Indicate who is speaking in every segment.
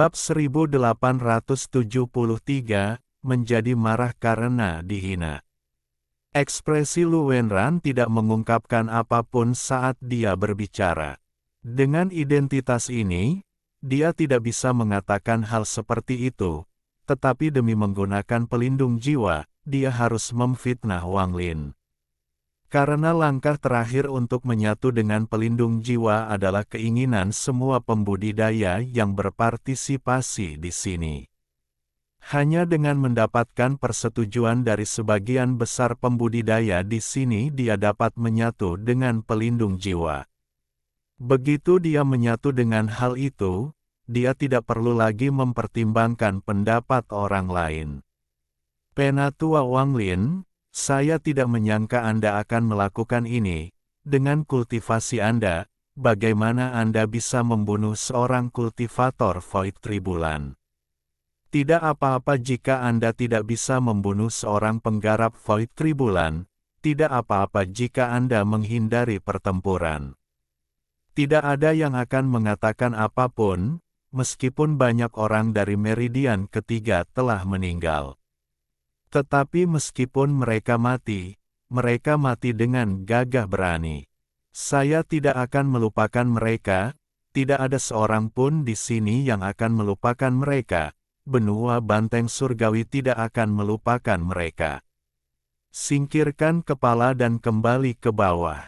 Speaker 1: Bab 1873, menjadi marah karena dihina. Ekspresi Lu Wenran tidak mengungkapkan apapun saat dia berbicara. Dengan identitas ini, dia tidak bisa mengatakan hal seperti itu, tetapi demi menggunakan pelindung jiwa, dia harus memfitnah Wang Lin. Karena langkah terakhir untuk menyatu dengan pelindung jiwa adalah keinginan semua pembudidaya yang berpartisipasi di sini. Hanya dengan mendapatkan persetujuan dari sebagian besar pembudidaya di sini dia dapat menyatu dengan pelindung jiwa. Begitu dia menyatu dengan hal itu, dia tidak perlu lagi mempertimbangkan pendapat orang lain. Penatua Wang Lin, saya tidak menyangka Anda akan melakukan ini. Dengan kultivasi Anda, bagaimana Anda bisa membunuh seorang kultivator Void Tribulan? Tidak apa-apa jika Anda tidak bisa membunuh seorang penggarap Void Tribulan, tidak apa-apa jika Anda menghindari pertempuran. Tidak ada yang akan mengatakan apapun, meskipun banyak orang dari Meridian ketiga telah meninggal. Tetapi meskipun mereka mati dengan gagah berani. Saya tidak akan melupakan mereka, tidak ada seorang pun di sini yang akan melupakan mereka. Benua Banteng Surgawi tidak akan melupakan mereka. Singkirkan kepala dan kembali ke bawah.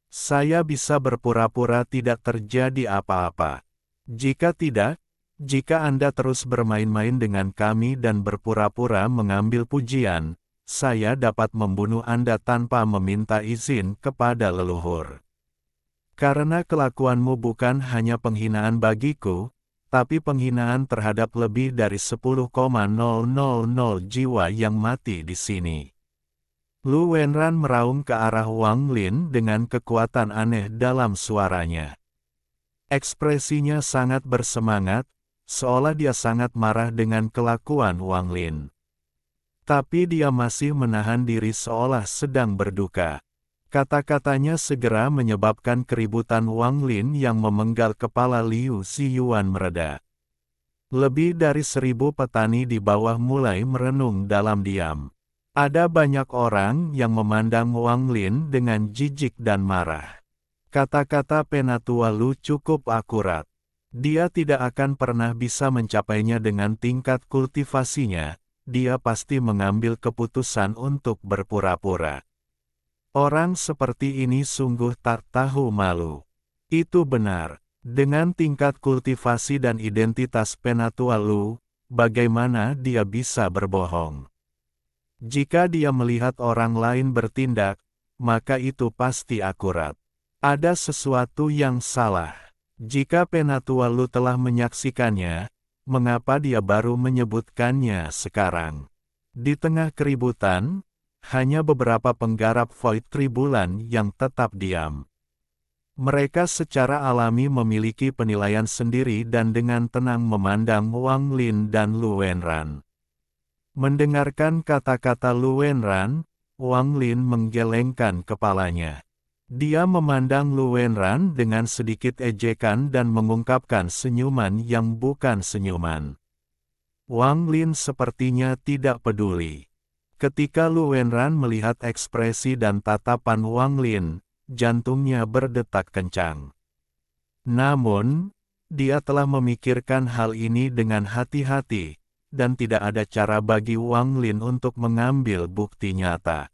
Speaker 1: Saya bisa berpura-pura tidak terjadi apa-apa. Jika tidak, jika Anda terus bermain-main dengan kami dan berpura-pura mengambil pujian, saya dapat membunuh Anda tanpa meminta izin kepada leluhur. Karena kelakuanmu bukan hanya penghinaan bagiku, tapi penghinaan terhadap lebih dari 10,000 jiwa yang mati di sini. Lu Wenran meraung ke arah Wang Lin dengan kekuatan aneh dalam suaranya. Ekspresinya sangat bersemangat, seolah dia sangat marah dengan kelakuan Wang Lin. Tapi dia masih menahan diri seolah sedang berduka. Kata-katanya segera menyebabkan keributan Wang Lin yang memenggal kepala Liu Ziyuan mereda. Lebih dari 1000 petani di bawah mulai merenung dalam diam. Ada banyak orang yang memandang Wang Lin dengan jijik dan marah. Kata-kata Penatua Lu cukup akurat. Dia tidak akan pernah bisa mencapainya dengan tingkat kultivasinya, dia pasti mengambil keputusan untuk berpura-pura. Orang seperti ini sungguh tak tahu malu. Itu benar, dengan tingkat kultivasi dan identitas Penatua Lu, bagaimana dia bisa berbohong? Jika dia melihat orang lain bertindak, maka itu pasti akurat. Ada sesuatu yang salah. Jika Penatua Lu telah menyaksikannya, mengapa dia baru menyebutkannya sekarang? Di tengah keributan, hanya beberapa penggarap Void Tribulan yang tetap diam. Mereka secara alami memiliki penilaian sendiri dan dengan tenang memandang Wang Lin dan Lu Wenran. Mendengarkan kata-kata Lu Wenran, Wang Lin menggelengkan kepalanya. Dia memandang Lu Wenran dengan sedikit ejekan dan mengungkapkan senyuman yang bukan senyuman. Wang Lin sepertinya tidak peduli. Ketika Lu Wenran melihat ekspresi dan tatapan Wang Lin, jantungnya berdetak kencang. Namun, dia telah memikirkan hal ini dengan hati-hati, dan tidak ada cara bagi Wang Lin untuk mengambil bukti nyata.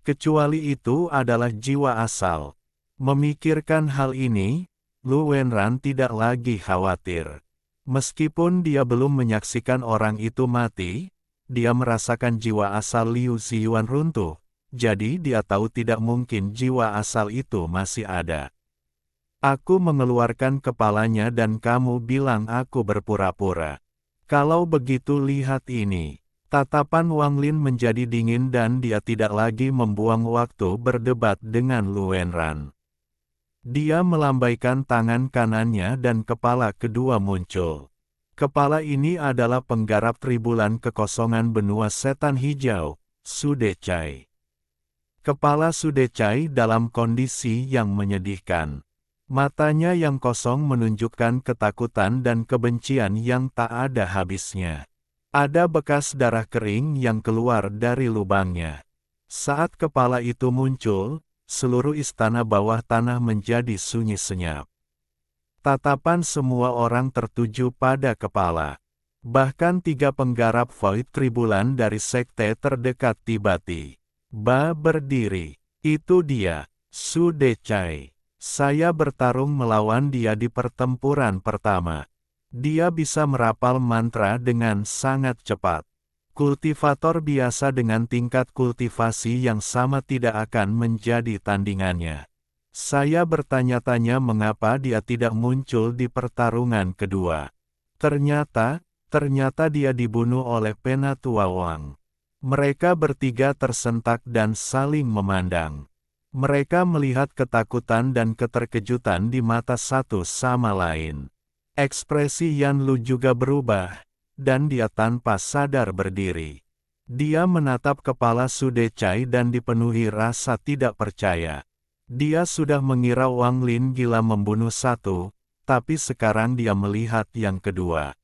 Speaker 1: Kecuali itu adalah jiwa asal. Memikirkan hal ini, Lu Wenran tidak lagi khawatir. Meskipun dia belum menyaksikan orang itu mati, dia merasakan jiwa asal Liu Ziyuan runtuh, jadi dia tahu tidak mungkin jiwa asal itu masih ada. Aku mengeluarkan kepalanya dan kamu bilang aku berpura-pura. Kalau begitu lihat ini. Tatapan Wang Lin menjadi dingin dan dia tidak lagi membuang waktu berdebat dengan Lu Wenran. Dia melambaikan tangan kanannya dan kepala kedua muncul. Kepala ini adalah penggarap tribulan kekosongan benua setan hijau, Sudecai. Kepala Sudecai dalam kondisi yang menyedihkan. Matanya yang kosong menunjukkan ketakutan dan kebencian yang tak ada habisnya. Ada bekas darah kering yang keluar dari lubangnya. Saat kepala itu muncul, seluruh istana bawah tanah menjadi sunyi senyap. Tatapan semua orang tertuju pada kepala. Bahkan 3 penggarap Void Tribulan dari sekte terdekat tiba-tiba berdiri. Itu dia, Su Decai. Saya bertarung melawan dia di pertempuran pertama. Dia bisa merapal mantra dengan sangat cepat. Kultivator biasa dengan tingkat kultivasi yang sama tidak akan menjadi tandingannya. Saya bertanya-tanya mengapa dia tidak muncul di pertarungan kedua. Ternyata dia dibunuh oleh Penatua Wang. Mereka bertiga tersentak dan saling memandang. Mereka melihat ketakutan dan keterkejutan di mata satu sama lain. Ekspresi Yan Lu juga berubah, dan dia tanpa sadar berdiri. Dia menatap kepala Su Decai dan dipenuhi rasa tidak percaya. Dia sudah mengira Wang Lin gila membunuh satu, tapi sekarang dia melihat yang kedua.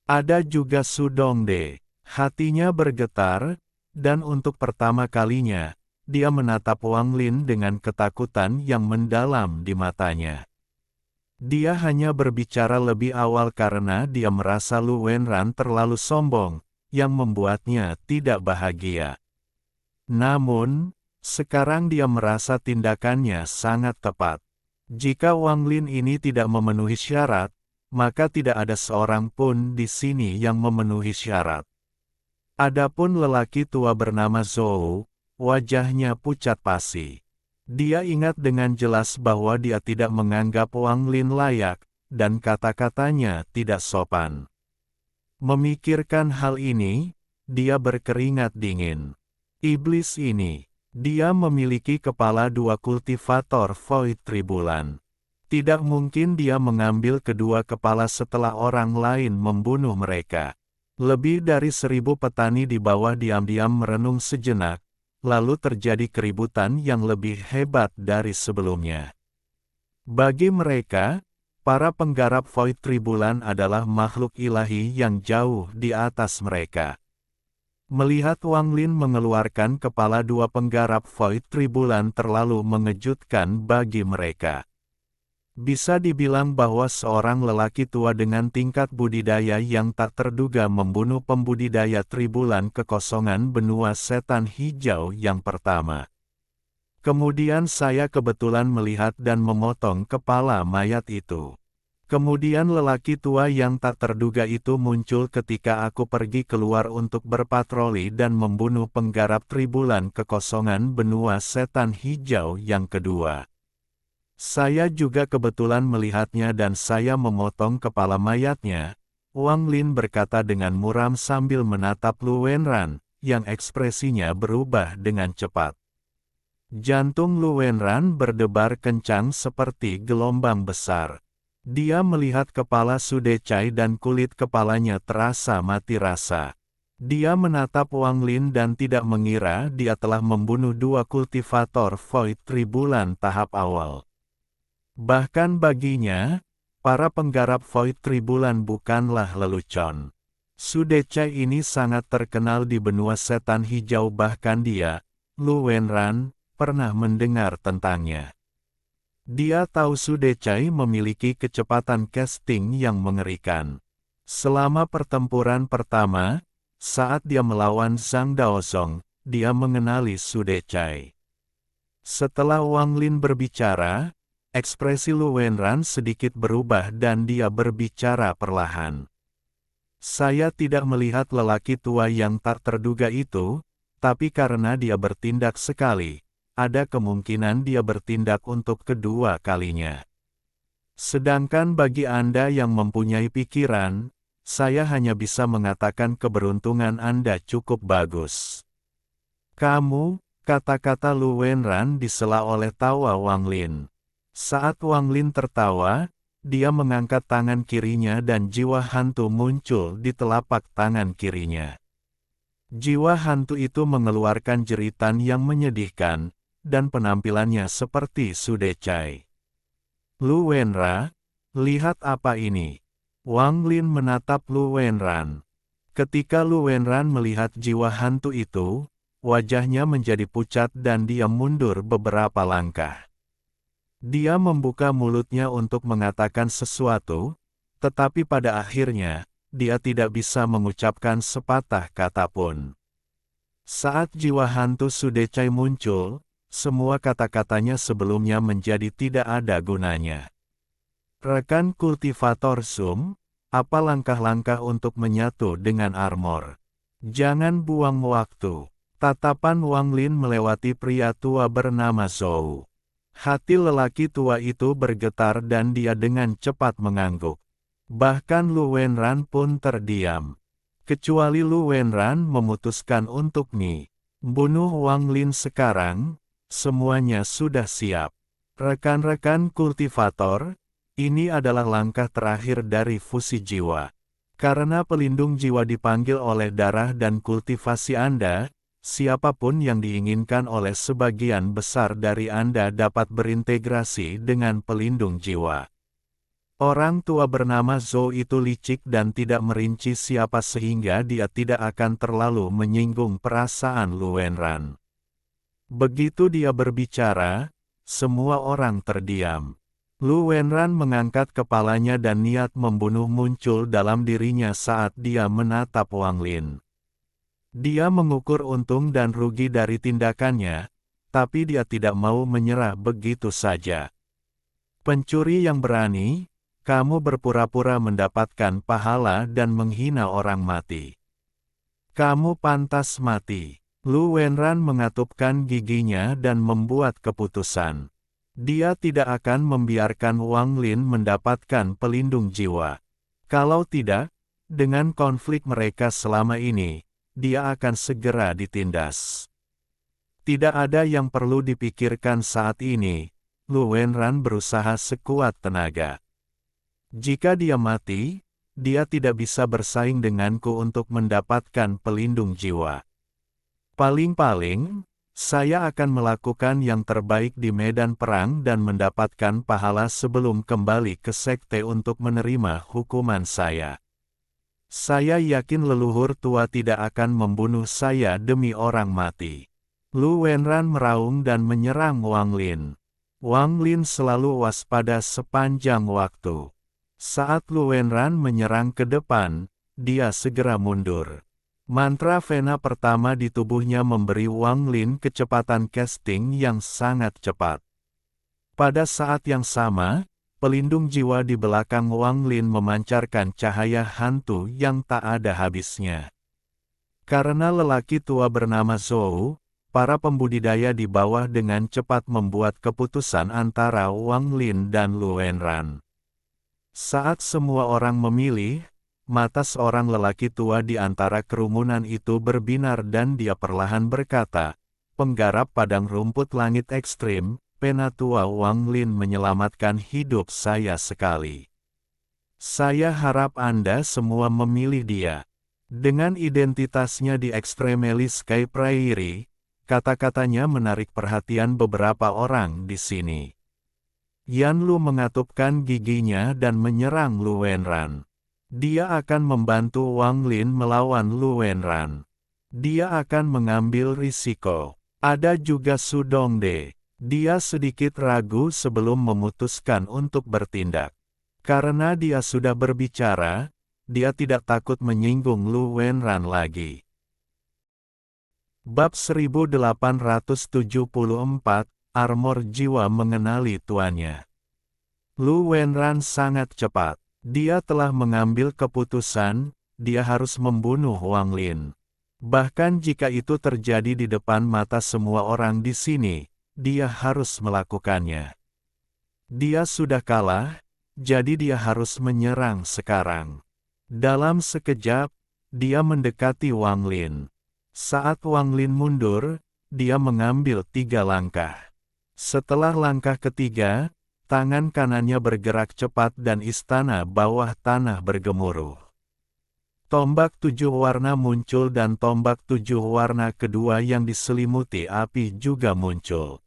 Speaker 1: Ada juga Su Dongde. Hatinya bergetar, dan untuk pertama kalinya, dia menatap Wang Lin dengan ketakutan yang mendalam di matanya. Dia hanya berbicara lebih awal karena dia merasa Lu Wenran terlalu sombong, yang membuatnya tidak bahagia. Namun, sekarang dia merasa tindakannya sangat tepat. Jika Wang Lin ini tidak memenuhi syarat, maka tidak ada seorang pun di sini yang memenuhi syarat. Adapun lelaki tua bernama Zhou, wajahnya pucat pasi. Dia ingat dengan jelas bahwa dia tidak menganggap Wang Lin layak, dan kata-katanya tidak sopan. Memikirkan hal ini, dia berkeringat dingin. Iblis ini, dia memiliki kepala 2 kultivator Void Tribulan. Tidak mungkin dia mengambil kedua kepala setelah orang lain membunuh mereka. Lebih dari 1000 petani di bawah diam-diam merenung sejenak, lalu terjadi keributan yang lebih hebat dari sebelumnya. Bagi mereka, para penggarap Void Tribulan adalah makhluk ilahi yang jauh di atas mereka. Melihat Wang Lin mengeluarkan kepala 2 penggarap Void Tribulan terlalu mengejutkan bagi mereka. Bisa dibilang bahwa seorang lelaki tua dengan tingkat budidaya yang tak terduga membunuh pembudidaya tribulan kekosongan benua setan hijau yang pertama. Kemudian saya kebetulan melihat dan memotong kepala mayat itu. Kemudian lelaki tua yang tak terduga itu muncul ketika aku pergi keluar untuk berpatroli dan membunuh penggarap tribulan kekosongan benua setan hijau yang kedua. Saya juga kebetulan melihatnya dan saya memotong kepala mayatnya, Wang Lin berkata dengan muram sambil menatap Lu Wenran, yang ekspresinya berubah dengan cepat. Jantung Lu Wenran berdebar kencang seperti gelombang besar. Dia melihat kepala Su Decai dan kulit kepalanya terasa mati rasa. Dia menatap Wang Lin dan tidak mengira dia telah membunuh 2 kultivator Void Tribulan tahap awal. Bahkan baginya, para penggarap Void Tribulan bukanlah lelucon. Su Decai ini sangat terkenal di benua setan hijau, bahkan dia, Lu Wenran, pernah mendengar tentangnya. Dia tahu Su Decai memiliki kecepatan casting yang mengerikan. Selama pertempuran pertama, saat dia melawan Zhang Daozong, dia mengenali Su Decai. Setelah Wang Lin berbicara, ekspresi Lu Wenran sedikit berubah dan dia berbicara perlahan. Saya tidak melihat lelaki tua yang tak terduga itu, tapi karena dia bertindak sekali, ada kemungkinan dia bertindak untuk kedua kalinya. Sedangkan bagi Anda yang mempunyai pikiran, saya hanya bisa mengatakan keberuntungan Anda cukup bagus. Kamu, kata-kata Lu Wenran disela oleh tawa Wang Lin. Saat Wang Lin tertawa, dia mengangkat tangan kirinya dan jiwa hantu muncul di telapak tangan kirinya. Jiwa hantu itu mengeluarkan jeritan yang menyedihkan, dan penampilannya seperti Su Decai. Lu Wenra, lihat apa ini. Wang Lin menatap Lu Wenran. Ketika Lu Wenran melihat jiwa hantu itu, wajahnya menjadi pucat dan dia mundur beberapa langkah. Dia membuka mulutnya untuk mengatakan sesuatu, tetapi pada akhirnya, dia tidak bisa mengucapkan sepatah kata pun. Saat jiwa hantu Sudecai muncul, semua kata-katanya sebelumnya menjadi tidak ada gunanya. Rekan kultivator Zoom, apa langkah-langkah untuk menyatu dengan armor? Jangan buang waktu. Tatapan Wang Lin melewati pria tua bernama Zhou. Hati lelaki tua itu bergetar dan dia dengan cepat mengangguk. Bahkan Lu Wenran pun terdiam. Kecuali Lu Wenran memutuskan untuk bunuh Wang Lin sekarang, semuanya sudah siap. Rekan-rekan kultivator, ini adalah langkah terakhir dari fusi jiwa. Karena pelindung jiwa dipanggil oleh darah dan kultivasi Anda, siapapun yang diinginkan oleh sebagian besar dari Anda dapat berintegrasi dengan pelindung jiwa. Orang tua bernama Zhou itu licik dan tidak merinci siapa sehingga dia tidak akan terlalu menyinggung perasaan Lu Wenran. Begitu dia berbicara, semua orang terdiam. Lu Wenran mengangkat kepalanya dan niat membunuh muncul dalam dirinya saat dia menatap Wang Lin. Dia mengukur untung dan rugi dari tindakannya, tapi dia tidak mau menyerah begitu saja. Pencuri yang berani, kamu berpura-pura mendapatkan pahala dan menghina orang mati. Kamu pantas mati. Lu Wenran mengatupkan giginya dan membuat keputusan. Dia tidak akan membiarkan Wang Lin mendapatkan pelindung jiwa. Kalau tidak, dengan konflik mereka selama ini, dia akan segera ditindas. Tidak ada yang perlu dipikirkan saat ini, Lu Wenran berusaha sekuat tenaga. Jika dia mati, dia tidak bisa bersaing denganku untuk mendapatkan pelindung jiwa. Paling-paling, saya akan melakukan yang terbaik di medan perang dan mendapatkan pahala sebelum kembali ke sekte untuk menerima hukuman saya. Saya yakin leluhur tua tidak akan membunuh saya demi orang mati. Lu Wenran meraung dan menyerang Wang Lin. Wang Lin selalu waspada sepanjang waktu. Saat Lu Wenran menyerang ke depan, dia segera mundur. Mantra Vena pertama di tubuhnya memberi Wang Lin kecepatan casting yang sangat cepat. Pada saat yang sama, pelindung jiwa di belakang Wang Lin memancarkan cahaya hantu yang tak ada habisnya. Karena lelaki tua bernama Zhou, para pembudidaya di bawah dengan cepat membuat keputusan antara Wang Lin dan Lu Wenran. Saat semua orang memilih, mata seorang lelaki tua di antara kerumunan itu berbinar dan dia perlahan berkata, "Penggarap padang rumput langit ekstrim, Penatua Wang Lin menyelamatkan hidup saya sekali. Saya harap Anda semua memilih dia." Dengan identitasnya di Extremelis Sky Prairie, kata-katanya menarik perhatian beberapa orang di sini. Yan Lu mengatupkan giginya dan menyerang Lu Wenran. Dia akan membantu Wang Lin melawan Lu Wenran. Dia akan mengambil risiko. Ada juga Su Dongde. Dia sedikit ragu sebelum memutuskan untuk bertindak. Karena dia sudah berbicara, dia tidak takut menyinggung Lu Wenran lagi. Bab 1874, Armor Jiwa Mengenali Tuannya. Lu Wenran sangat cepat. Dia telah mengambil keputusan, dia harus membunuh Wang Lin. Bahkan jika itu terjadi di depan mata semua orang di sini, dia harus melakukannya. Dia sudah kalah, jadi dia harus menyerang sekarang. Dalam sekejap, dia mendekati Wang Lin. Saat Wang Lin mundur, dia mengambil 3 langkah. Setelah langkah ketiga, tangan kanannya bergerak cepat dan istana bawah tanah bergemuruh. Tombak 7 warna muncul dan tombak 7 warna kedua yang diselimuti api juga muncul.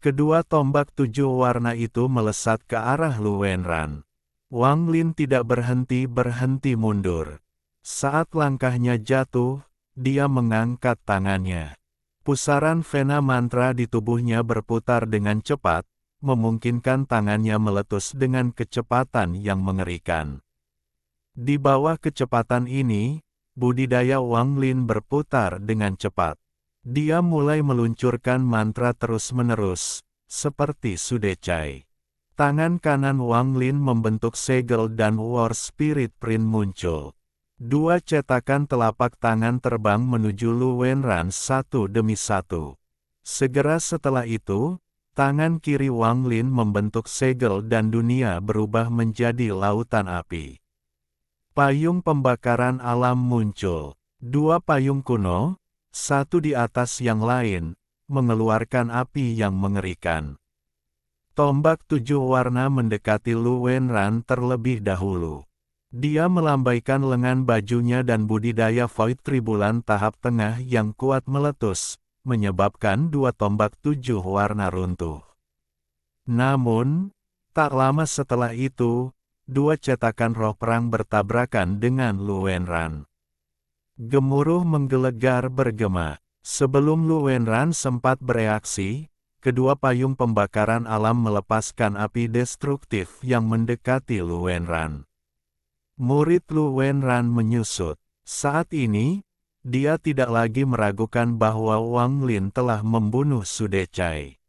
Speaker 1: Kedua tombak 7 warna itu melesat ke arah Lu Wenran. Wang Lin tidak berhenti mundur. Saat langkahnya jatuh, dia mengangkat tangannya. Pusaran vena mantra di tubuhnya berputar dengan cepat, memungkinkan tangannya meletus dengan kecepatan yang mengerikan. Di bawah kecepatan ini, budidaya Wang Lin berputar dengan cepat. Dia mulai meluncurkan mantra terus-menerus, seperti Sudecai. Tangan kanan Wang Lin membentuk segel dan War Spirit Print muncul. Dua cetakan telapak tangan terbang menuju Lu Wenran satu demi satu. Segera setelah itu, tangan kiri Wang Lin membentuk segel dan dunia berubah menjadi lautan api. Payung pembakaran alam muncul. Dua payung kuno, satu di atas yang lain, mengeluarkan api yang mengerikan. Tombak 7 warna mendekati Lu Wenran terlebih dahulu. Dia melambaikan lengan bajunya dan budidaya Void Tribulan tahap tengah yang kuat meletus, menyebabkan dua tombak 7 warna runtuh. Namun, tak lama setelah itu, dua cetakan roh perang bertabrakan dengan Lu Wenran. Gemuruh menggelegar bergema. Sebelum Lu Wenran sempat bereaksi, kedua payung pembakaran alam melepaskan api destruktif yang mendekati Lu Wenran. Murid Lu Wenran menyusut. Saat ini, dia tidak lagi meragukan bahwa Wang Lin telah membunuh Sudecai.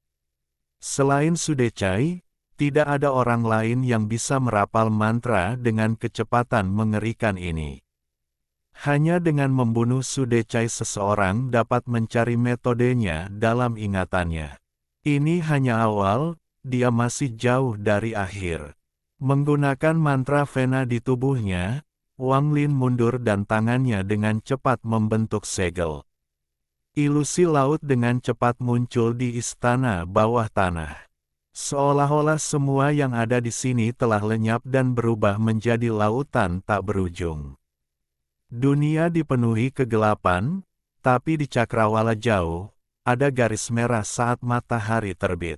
Speaker 1: Selain Sudecai, tidak ada orang lain yang bisa merapal mantra dengan kecepatan mengerikan ini. Hanya dengan membunuh Sudecai seseorang dapat mencari metodenya dalam ingatannya. Ini hanya awal, dia masih jauh dari akhir. Menggunakan mantra vena di tubuhnya, Wang Lin mundur dan tangannya dengan cepat membentuk segel. Ilusi laut dengan cepat muncul di istana bawah tanah. Seolah-olah semua yang ada di sini telah lenyap dan berubah menjadi lautan tak berujung. Dunia dipenuhi kegelapan, tapi di cakrawala jauh, ada garis merah saat matahari terbit.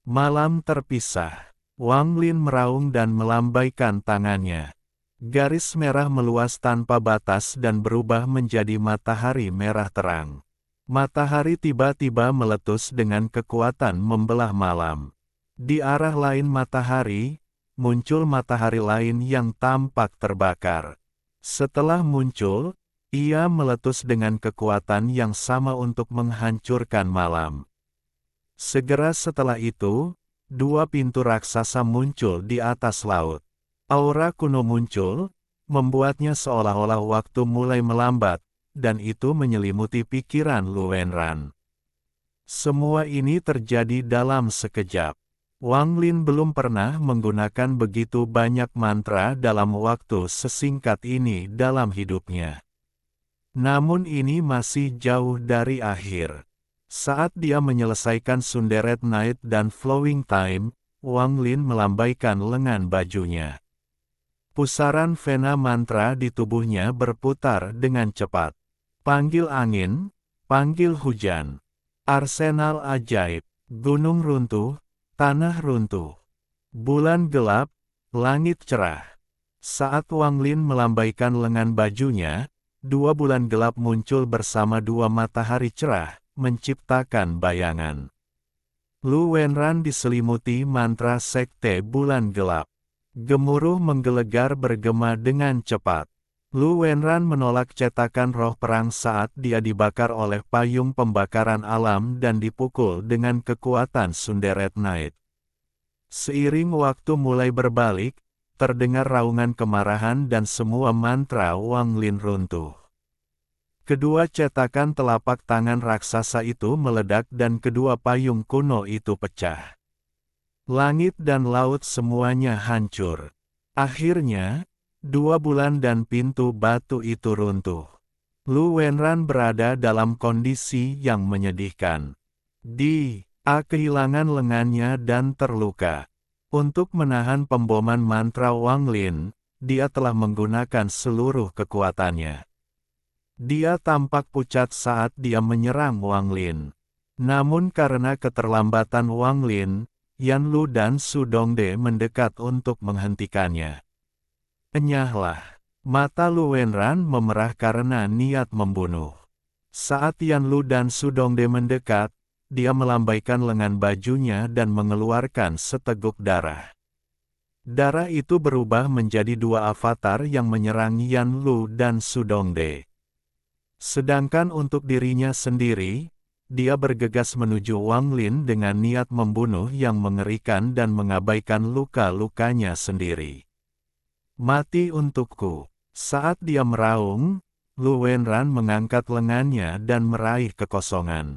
Speaker 1: Malam terpisah. Wang Lin meraung dan melambaikan tangannya. Garis merah meluas tanpa batas dan berubah menjadi matahari merah terang. Matahari tiba-tiba meletus dengan kekuatan membelah malam. Di arah lain matahari, muncul matahari lain yang tampak terbakar. Setelah muncul, ia meletus dengan kekuatan yang sama untuk menghancurkan malam. Segera setelah itu, dua pintu raksasa muncul di atas laut. Aura kuno muncul, membuatnya seolah-olah waktu mulai melambat, dan itu menyelimuti pikiran Lu Wenran. Semua ini terjadi dalam sekejap. Wang Lin belum pernah menggunakan begitu banyak mantra dalam waktu sesingkat ini dalam hidupnya. Namun ini masih jauh dari akhir. Saat dia menyelesaikan Sunderet Night dan Flowing Time, Wang Lin melambaikan lengan bajunya. Pusaran vena mantra di tubuhnya berputar dengan cepat. Panggil angin, panggil hujan. Arsenal ajaib, gunung runtuh, tanah runtuh. Bulan gelap, langit cerah. Saat Wang Lin melambaikan lengan bajunya, dua bulan gelap muncul bersama dua matahari cerah, menciptakan bayangan. Lu Wenran diselimuti mantra sekte bulan gelap. Gemuruh menggelegar bergema dengan cepat. Lu Wenran menolak cetakan roh perang saat dia dibakar oleh payung pembakaran alam dan dipukul dengan kekuatan Sunderet Night. Seiring waktu mulai berbalik, terdengar raungan kemarahan dan semua mantra Wang Lin runtuh. Kedua cetakan telapak tangan raksasa itu meledak dan kedua payung kuno itu pecah. Langit dan laut semuanya hancur. Akhirnya, dua bulan dan pintu batu itu runtuh. Lu Wenran berada dalam kondisi yang menyedihkan. Dia kehilangan lengannya dan terluka. Untuk menahan pemboman mantra Wang Lin, dia telah menggunakan seluruh kekuatannya. Dia tampak pucat saat dia menyerang Wang Lin. Namun karena keterlambatan Wang Lin, Yan Lu dan Su Dongde mendekat untuk menghentikannya. Enyahlah. Mata Lu Wenran memerah karena niat membunuh. Saat Yan Lu dan Su Dongde mendekat, dia melambaikan lengan bajunya dan mengeluarkan seteguk darah. Darah itu berubah menjadi dua avatar yang menyerang Yan Lu dan Su Dongde. Sedangkan untuk dirinya sendiri, dia bergegas menuju Wang Lin dengan niat membunuh yang mengerikan dan mengabaikan luka-lukanya sendiri. Mati untukku. Saat dia meraung, Lu Wenran mengangkat lengannya dan meraih kekosongan.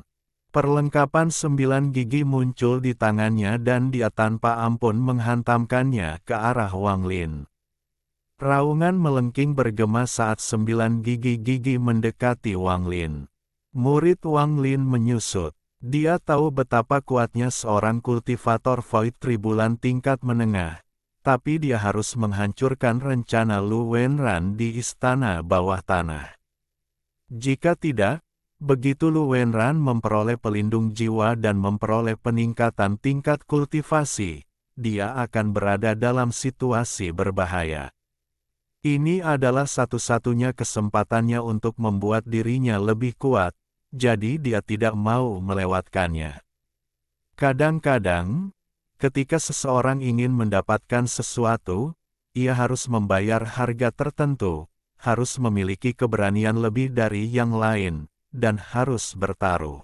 Speaker 1: Perlengkapan 9 gigi muncul di tangannya dan dia tanpa ampun menghantamkannya ke arah Wang Lin. Raungan melengking bergema saat 9 gigi-gigi mendekati Wang Lin. Murid Wang Lin menyusut. Dia tahu betapa kuatnya seorang kultivator Void Tribulan tingkat menengah. Tapi dia harus menghancurkan rencana Lu Wenran di istana bawah tanah. Jika tidak, begitu Lu Wenran memperoleh pelindung jiwa dan memperoleh peningkatan tingkat kultivasi, dia akan berada dalam situasi berbahaya. Ini adalah satu-satunya kesempatannya untuk membuat dirinya lebih kuat, jadi dia tidak mau melewatkannya. Kadang-kadang, ketika seseorang ingin mendapatkan sesuatu, ia harus membayar harga tertentu, harus memiliki keberanian lebih dari yang lain, dan harus bertaruh.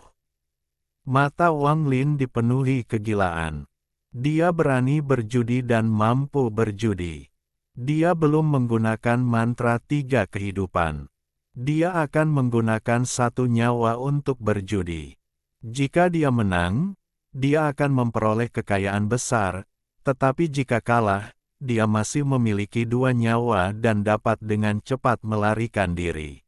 Speaker 1: Mata Wang Lin dipenuhi kegilaan. Dia berani berjudi dan mampu berjudi. Dia belum menggunakan mantra 3 kehidupan. Dia akan menggunakan 1 nyawa untuk berjudi. Jika dia menang, dia akan memperoleh kekayaan besar, tetapi jika kalah, dia masih memiliki 2 nyawa dan dapat dengan cepat melarikan diri.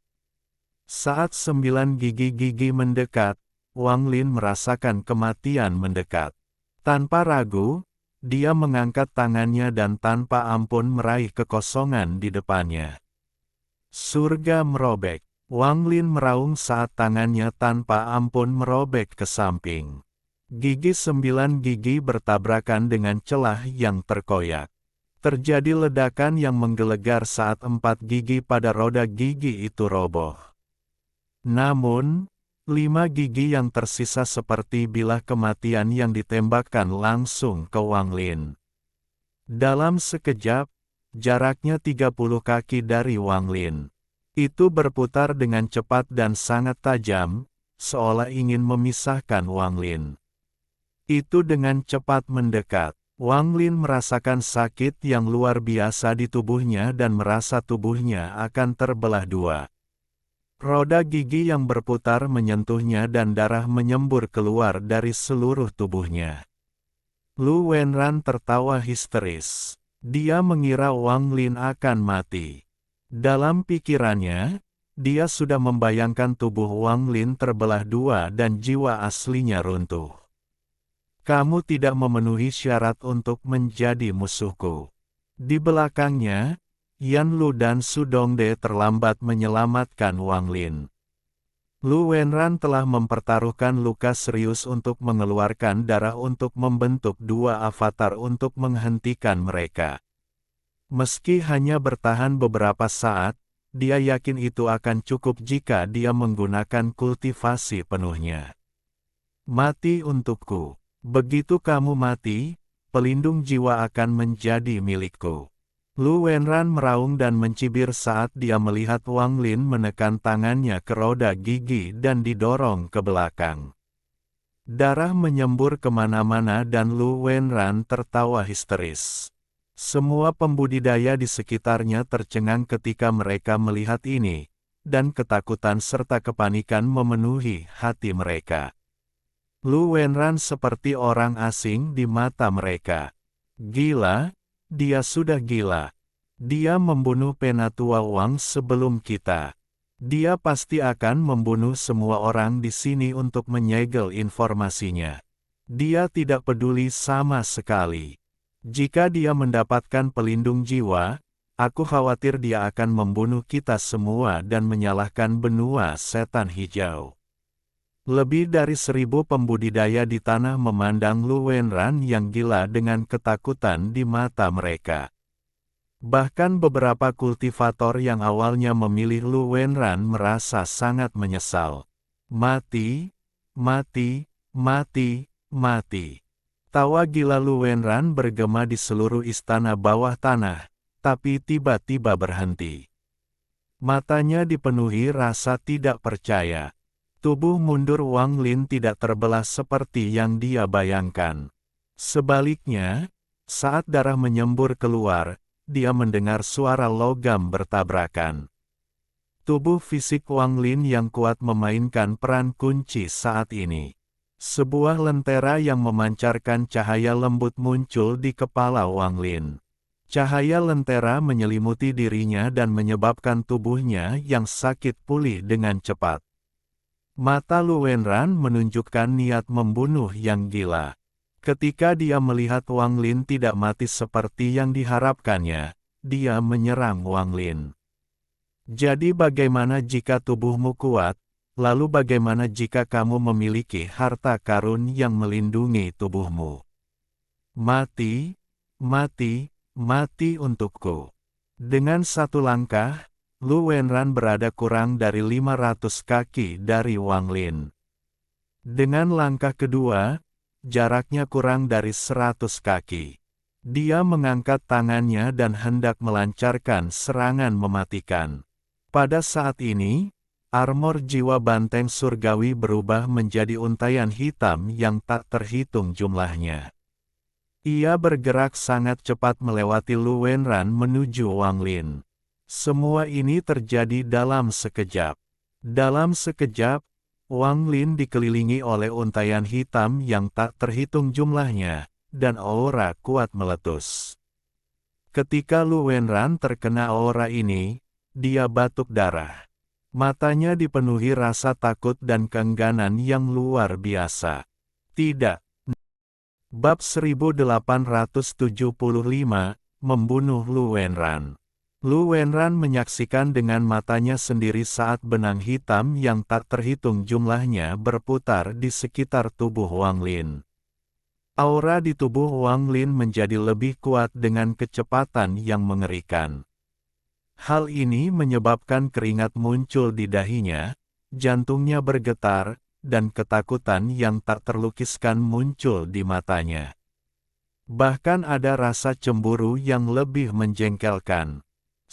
Speaker 1: Saat 9 gigi-gigi mendekat, Wang Lin merasakan kematian mendekat. Tanpa ragu, dia mengangkat tangannya dan tanpa ampun meraih kekosongan di depannya. Surga merobek. Wang Lin meraung saat tangannya tanpa ampun merobek ke samping. Gigi 9 gigi bertabrakan dengan celah yang terkoyak. Terjadi ledakan yang menggelegar saat 4 gigi pada roda gigi itu roboh. Namun, 5 gigi yang tersisa seperti bilah kematian yang ditembakkan langsung ke Wang Lin. Dalam sekejap, jaraknya 30 kaki dari Wang Lin. Itu berputar dengan cepat dan sangat tajam, seolah ingin memisahkan Wang Lin. Itu dengan cepat mendekat. Wang Lin merasakan sakit yang luar biasa di tubuhnya dan merasa tubuhnya akan terbelah 2. Roda gigi yang berputar menyentuhnya dan darah menyembur keluar dari seluruh tubuhnya. Lu Wenran tertawa histeris. Dia mengira Wang Lin akan mati. Dalam pikirannya, dia sudah membayangkan tubuh Wang Lin terbelah 2 dan jiwa aslinya runtuh. Kamu tidak memenuhi syarat untuk menjadi musuhku. Di belakangnya, Yan Lu dan Su Dongde terlambat menyelamatkan Wang Lin. Lu Wenran telah mempertaruhkan luka serius untuk mengeluarkan darah untuk membentuk 2 avatar untuk menghentikan mereka. Meski hanya bertahan beberapa saat, dia yakin itu akan cukup jika dia menggunakan kultivasi penuhnya. Mati untukku. Begitu kamu mati, pelindung jiwa akan menjadi milikku. Lu Wenran meraung dan mencibir saat dia melihat Wang Lin menekan tangannya ke roda gigi dan didorong ke belakang. Darah menyembur kemana-mana dan Lu Wenran tertawa histeris. Semua pembudidaya di sekitarnya tercengang ketika mereka melihat ini, dan ketakutan serta kepanikan memenuhi hati mereka. Lu Wenran seperti orang asing di mata mereka. Gila, dia sudah gila. Dia membunuh Penatua Wang sebelum kita. Dia pasti akan membunuh semua orang di sini untuk menyegel informasinya. Dia tidak peduli sama sekali. Jika dia mendapatkan pelindung jiwa, aku khawatir dia akan membunuh kita semua dan menyalahkan benua setan hijau. Lebih dari 1.000 pembudidaya di tanah memandang Lu Wenran yang gila dengan ketakutan di mata mereka. Bahkan beberapa kultivator yang awalnya memilih Lu Wenran merasa sangat menyesal. Mati, mati, mati, mati. Tawa gila Lu Wenran bergema di seluruh istana bawah tanah, tapi tiba-tiba berhenti. Matanya dipenuhi rasa tidak percaya. Tubuh mundur Wang Lin tidak terbelah seperti yang dia bayangkan. Sebaliknya, saat darah menyembur keluar, dia mendengar suara logam bertabrakan. Tubuh fisik Wang Lin yang kuat memainkan peran kunci saat ini. Sebuah lentera yang memancarkan cahaya lembut muncul di kepala Wang Lin. Cahaya lentera menyelimuti dirinya dan menyebabkan tubuhnya yang sakit pulih dengan cepat. Mata Lu Wenran menunjukkan niat membunuh yang gila. Ketika dia melihat Wang Lin tidak mati seperti yang diharapkannya, dia menyerang Wang Lin. Jadi bagaimana jika tubuhmu kuat, lalu bagaimana jika kamu memiliki harta karun yang melindungi tubuhmu? Mati, mati, mati untukku. Dengan satu langkah, Lu Wenran berada kurang dari 500 kaki dari Wang Lin. Dengan langkah kedua, jaraknya kurang dari 100 kaki. Dia mengangkat tangannya dan hendak melancarkan serangan mematikan. Pada saat ini, armor jiwa banteng surgawi berubah menjadi untayan hitam yang tak terhitung jumlahnya. Ia bergerak sangat cepat melewati Lu Wenran menuju Wang Lin. Semua ini terjadi dalam sekejap. Dalam sekejap, Wang Lin dikelilingi oleh untayan hitam yang tak terhitung jumlahnya, dan aura kuat meletus. Ketika Lu Wenran terkena aura ini, dia batuk darah. Matanya dipenuhi rasa takut dan keengganan yang luar biasa. Tidak. Bab 1875, Membunuh Lu Wenran. Lu Wenran menyaksikan dengan matanya sendiri saat benang hitam yang tak terhitung jumlahnya berputar di sekitar tubuh Wang Lin. Aura di tubuh Wang Lin menjadi lebih kuat dengan kecepatan yang mengerikan. Hal ini menyebabkan keringat muncul di dahinya, jantungnya bergetar, dan ketakutan yang tak terlukiskan muncul di matanya. Bahkan ada rasa cemburu yang lebih menjengkelkan.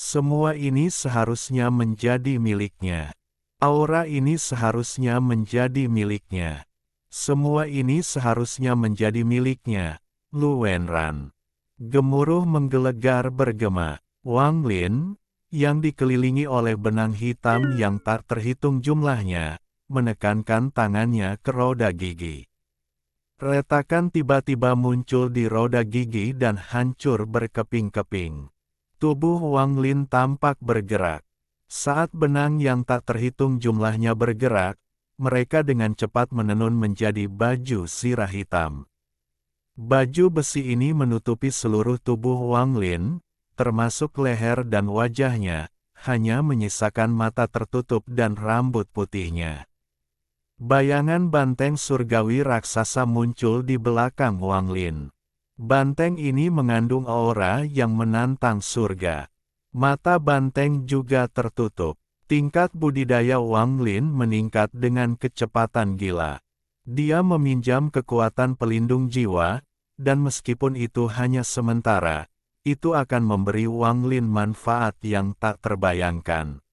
Speaker 1: Semua ini seharusnya menjadi miliknya. Aura ini seharusnya menjadi miliknya. Semua ini seharusnya menjadi miliknya. Lu Wenran. Gemuruh menggelegar bergema. Wang Lin, yang dikelilingi oleh benang hitam yang tak terhitung jumlahnya, menekankan tangannya ke roda gigi. Retakan tiba-tiba muncul di roda gigi dan hancur berkeping-keping. Tubuh Wang Lin tampak bergerak. Saat benang yang tak terhitung jumlahnya bergerak, mereka dengan cepat menenun menjadi baju sirah hitam. Baju besi ini menutupi seluruh tubuh Wang Lin, termasuk leher dan wajahnya, hanya menyisakan mata tertutup dan rambut putihnya. Bayangan banteng surgawi raksasa muncul di belakang Wang Lin. Banteng ini mengandung aura yang menantang surga. Mata banteng juga tertutup. Tingkat budidaya Wang Lin meningkat dengan kecepatan gila. Dia meminjam kekuatan pelindung jiwa, dan meskipun itu hanya sementara, itu akan memberi Wang Lin manfaat yang tak terbayangkan.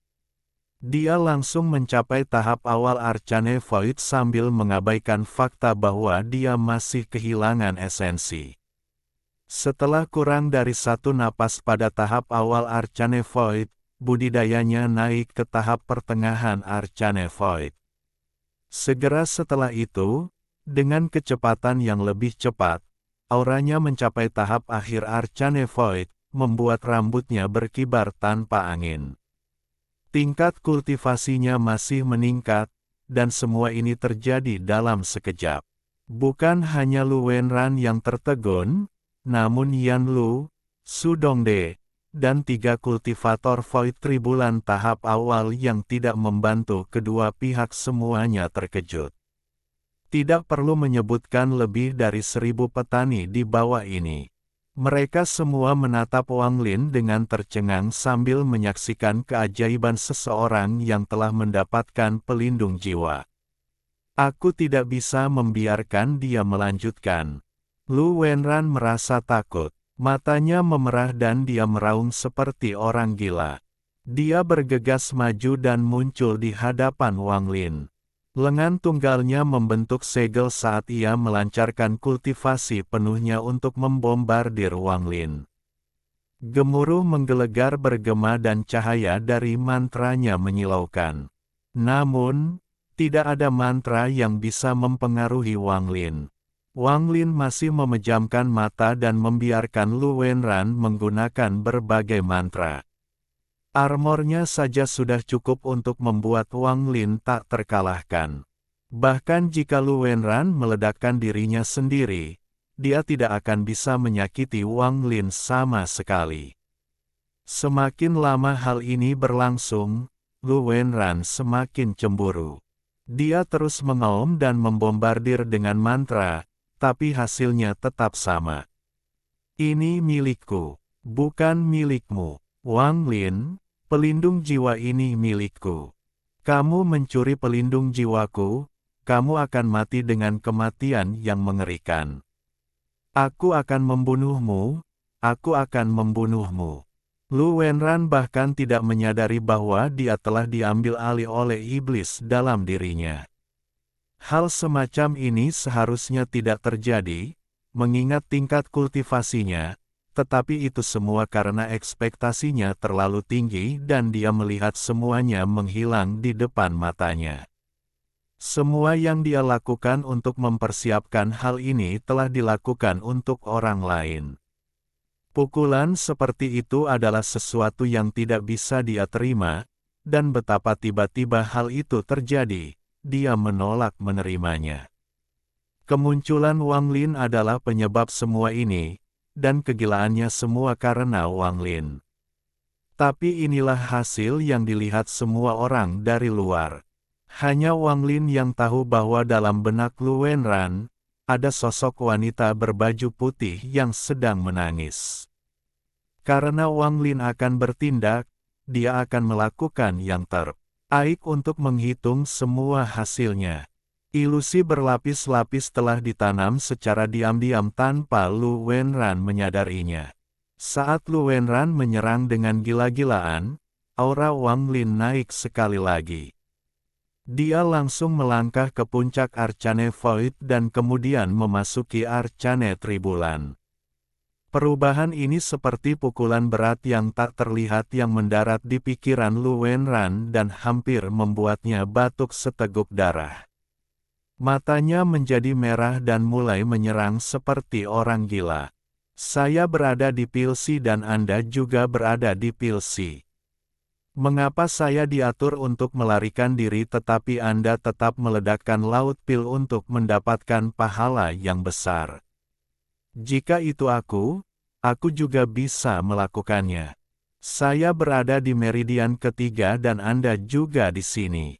Speaker 1: Dia langsung mencapai tahap awal Arcane Void sambil mengabaikan fakta bahwa dia masih kehilangan esensi. Setelah kurang dari satu napas pada tahap awal Arcane Void, budidayanya naik ke tahap pertengahan Arcane Void. Segera setelah itu, dengan kecepatan yang lebih cepat, auranya mencapai tahap akhir Arcane Void, membuat rambutnya berkibar tanpa angin. Tingkat kultivasinya masih meningkat, dan semua ini terjadi dalam sekejap. Bukan hanya Lu Wenran yang tertegun, namun Yan Lu, Su Dongde, dan 3 kultivator Void Tribulan tahap awal yang tidak membantu kedua pihak semuanya terkejut. Tidak perlu menyebutkan lebih dari 1.000 petani di bawah ini. Mereka semua menatap Wang Lin dengan tercengang sambil menyaksikan keajaiban seseorang yang telah mendapatkan pelindung jiwa. Aku tidak bisa membiarkan dia melanjutkan. Lu Wenran merasa takut. Matanya memerah dan dia meraung seperti orang gila. Dia bergegas maju dan muncul di hadapan Wang Lin. Lengan tunggalnya membentuk segel saat ia melancarkan kultivasi penuhnya untuk membombardir Wang Lin. Gemuruh menggelegar bergema dan cahaya dari mantranya menyilaukan. Namun, tidak ada mantra yang bisa mempengaruhi Wang Lin. Wang Lin masih memejamkan mata dan membiarkan Lu Wenran menggunakan berbagai mantra. Armornya saja sudah cukup untuk membuat Wang Lin tak terkalahkan. Bahkan jika Lu Wenran meledakkan dirinya sendiri, dia tidak akan bisa menyakiti Wang Lin sama sekali. Semakin lama hal ini berlangsung, Lu Wenran semakin cemburu. Dia terus mengaum dan membombardir dengan mantra, tapi hasilnya tetap sama. Ini milikku, bukan milikmu. Wang Lin, pelindung jiwa ini milikku. Kamu mencuri pelindung jiwaku, kamu akan mati dengan kematian yang mengerikan. Aku akan membunuhmu, aku akan membunuhmu. Lu Wenran bahkan tidak menyadari bahwa dia telah diambil alih oleh iblis dalam dirinya. Hal semacam ini seharusnya tidak terjadi, mengingat tingkat kultivasinya, tetapi itu semua karena ekspektasinya terlalu tinggi dan dia melihat semuanya menghilang di depan matanya. Semua yang dia lakukan untuk mempersiapkan hal ini telah dilakukan untuk orang lain. Pukulan seperti itu adalah sesuatu yang tidak bisa dia terima, dan betapa tiba-tiba hal itu terjadi, dia menolak menerimanya. Kemunculan Wang Lin adalah penyebab semua ini, dan kegilaannya semua karena Wang Lin. Tapi inilah hasil yang dilihat semua orang dari luar. Hanya Wang Lin yang tahu bahwa dalam benak Lu Wenran, ada sosok wanita berbaju putih yang sedang menangis. Karena Wang Lin akan bertindak, dia akan melakukan yang terbaik untuk menghitung semua hasilnya. Ilusi berlapis-lapis telah ditanam secara diam-diam tanpa Lu Wenran menyadarinya. Saat Lu Wenran menyerang dengan gila-gilaan, aura Wang Lin naik sekali lagi. Dia langsung melangkah ke puncak Arcane Void dan kemudian memasuki Arcane Tribulan. Perubahan ini seperti pukulan berat yang tak terlihat yang mendarat di pikiran Lu Wenran dan hampir membuatnya batuk seteguk darah. Matanya menjadi merah dan mulai menyerang seperti orang gila. Saya berada di Pilsi dan Anda juga berada di Pilsi. Mengapa saya diatur untuk melarikan diri tetapi Anda tetap meledakkan laut pil untuk mendapatkan pahala yang besar? Jika itu aku juga bisa melakukannya. Saya berada di meridian ketiga dan Anda juga di sini.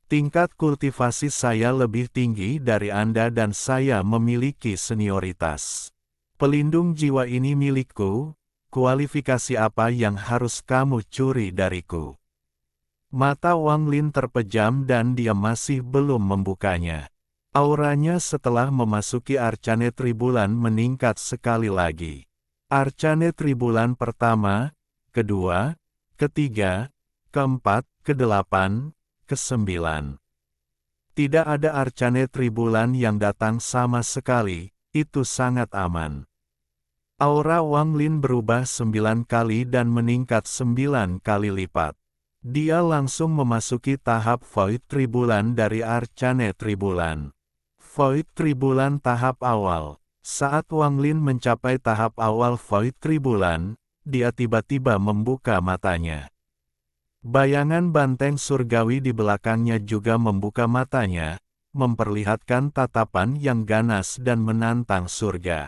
Speaker 1: Tingkat kultivasi saya lebih tinggi dari Anda dan saya memiliki senioritas. Pelindung jiwa ini milikku, kualifikasi apa yang harus kamu curi dariku? Mata Wang Lin terpejam dan dia masih belum membukanya. Auranya setelah memasuki Arcane Tribulan meningkat sekali lagi. Arcane Tribulan pertama, kedua, ketiga, keempat, kedelapan, kesembilan. Tidak ada Arcane Tribulan yang datang sama sekali, itu sangat aman. Aura Wang Lin berubah 9 kali dan meningkat 9 kali lipat. Dia langsung memasuki tahap Void Tribulan dari Arcane Tribulan. Void Tribulan tahap awal. Saat Wang Lin mencapai tahap awal Void Tribulan, dia tiba-tiba membuka matanya. Bayangan banteng surgawi di belakangnya juga membuka matanya, memperlihatkan tatapan yang ganas dan menantang surga.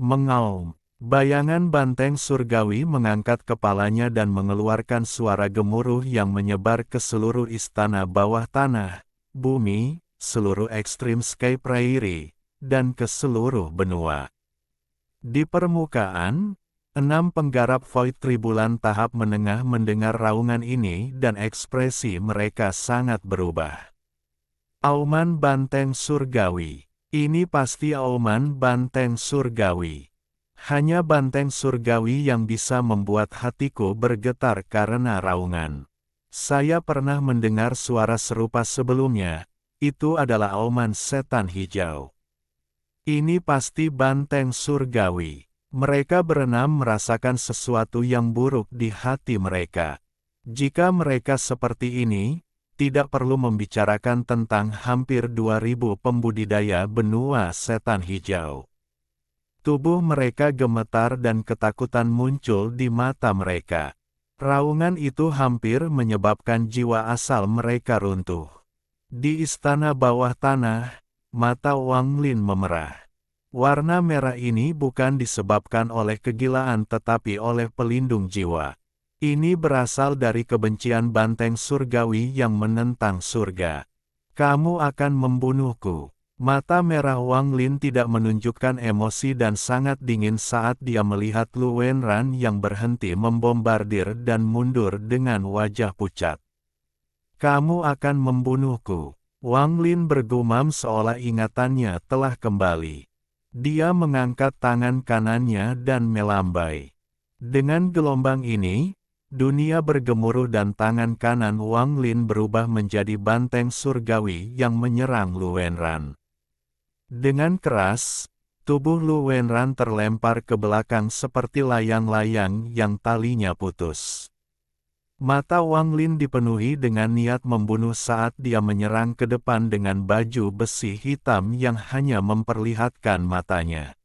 Speaker 1: Mengaum. Bayangan banteng surgawi mengangkat kepalanya dan mengeluarkan suara gemuruh yang menyebar ke seluruh istana bawah tanah, bumi, seluruh ekstrim Sky Prairie, dan ke seluruh benua. Di permukaan, 6 penggarap Void Tribulan tahap menengah mendengar raungan ini dan ekspresi mereka sangat berubah. Auman Banteng Surgawi. Ini pasti auman Banteng Surgawi. Hanya Banteng Surgawi yang bisa membuat hatiku bergetar karena raungan. Saya pernah mendengar suara serupa sebelumnya, itu adalah auman setan hijau. Ini pasti Banteng Surgawi. Mereka berenam merasakan sesuatu yang buruk di hati mereka. Jika mereka seperti ini, tidak perlu membicarakan tentang hampir 2000 pembudidaya benua setan hijau. Tubuh mereka gemetar dan ketakutan muncul di mata mereka. Raungan itu hampir menyebabkan jiwa asal mereka runtuh. Di istana bawah tanah, mata Wang Lin memerah. Warna merah ini bukan disebabkan oleh kegilaan tetapi oleh pelindung jiwa. Ini berasal dari kebencian Banteng Surgawi yang menentang surga. Kamu akan membunuhku. Mata merah Wang Lin tidak menunjukkan emosi dan sangat dingin saat dia melihat Lu Wenran yang berhenti membombardir dan mundur dengan wajah pucat. Kamu akan membunuhku. Wang Lin bergumam seolah ingatannya telah kembali. Dia mengangkat tangan kanannya dan melambai. Dengan gelombang ini, dunia bergemuruh dan tangan kanan Wang Lin berubah menjadi banteng surgawi yang menyerang Lu Wenran. Dengan keras, tubuh Lu Wenran terlempar ke belakang seperti layang-layang yang talinya putus. Mata Wang Lin dipenuhi dengan niat membunuh saat dia menyerang ke depan dengan baju besi hitam yang hanya memperlihatkan matanya.